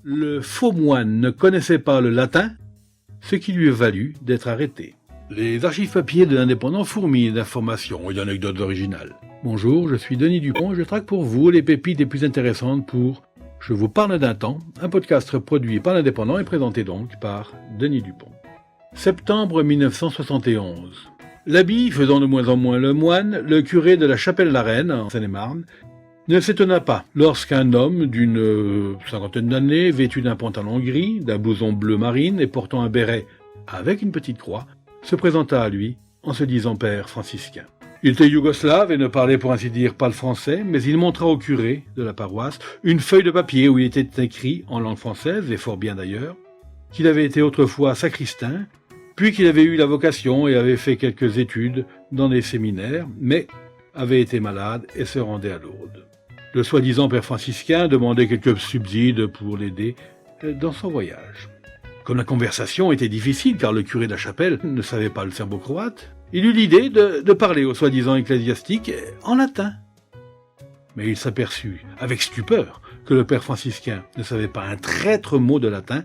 Le faux moine ne connaissait pas le latin, ce qui lui a valu d'être arrêté. Les archives papier de l'Indépendant fourmillent d'informations et d'anecdotes originales. Bonjour, je suis Denis Dupont et je traque pour vous les pépites les plus intéressantes pour Je vous parle d'un temps, un podcast produit par l'Indépendant et présenté donc par Denis Dupont. Septembre 1971. L'habit faisant de moins en moins le moine, le curé de la Chapelle-la-Reine, en Seine-et-Marne, ne s'étonna pas lorsqu'un homme d'une cinquantaine d'années, vêtu d'un pantalon gris, d'un blouson bleu marine et portant un béret avec une petite croix, se présenta à lui en se disant père franciscain. Il était yougoslave et ne parlait pour ainsi dire pas le français, mais il montra au curé de la paroisse une feuille de papier où il était écrit en langue française, et fort bien d'ailleurs, qu'il avait été autrefois sacristain, puis qu'il avait eu la vocation et avait fait quelques études dans des séminaires, mais avait été malade et se rendait à Lourdes. Le soi-disant père franciscain demandait quelques subsides pour l'aider dans son voyage. Comme la conversation était difficile car le curé de la chapelle ne savait pas le serbo-croate, il eut l'idée de parler au soi-disant ecclésiastique en latin. Mais il s'aperçut avec stupeur que le père franciscain ne savait pas un traître mot de latin,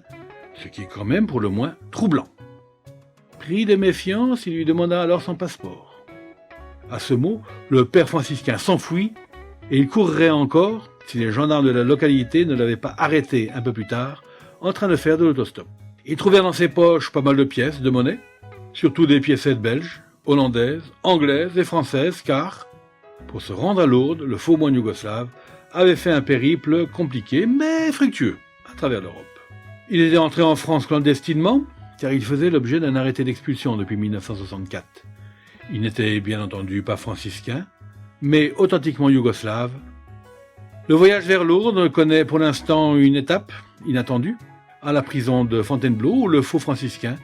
ce qui est quand même pour le moins troublant. Pris de méfiance, il lui demanda alors son passeport. À ce mot, le père franciscain s'enfuit et il courrait encore si les gendarmes de la localité ne l'avaient pas arrêté un peu plus tard en train de faire de l'autostop. Ils trouvèrent dans ses poches pas mal de pièces, de monnaie, surtout des piécettes belges, hollandaises, anglaises et françaises car, pour se rendre à Lourdes, le faux moine yougoslave avait fait un périple compliqué mais fructueux à travers l'Europe. Il était entré en France clandestinement car il faisait l'objet d'un arrêté d'expulsion depuis 1964. Il n'était bien entendu pas franciscain, mais authentiquement yougoslave. Le voyage vers Lourdes connaît pour l'instant une étape inattendue, à la prison de Fontainebleau où le faux franciscain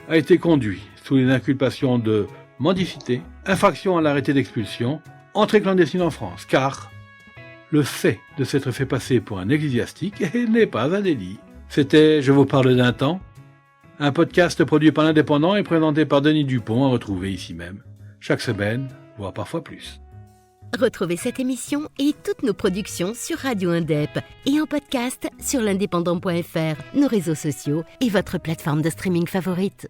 a été conduit sous les inculpations de mendicité, infraction à l'arrêté d'expulsion, entrée clandestine en France, car le fait de s'être fait passer pour un ecclésiastique n'est pas un délit. C'était Je vous parle d'un temps, un podcast produit par l'Indépendant et présenté par Denis Dupont, à retrouver ici même, chaque semaine, voire parfois plus. Retrouvez cette émission et toutes nos productions sur Radio Indep et en podcast sur l'indépendant.fr, nos réseaux sociaux et votre plateforme de streaming favorite.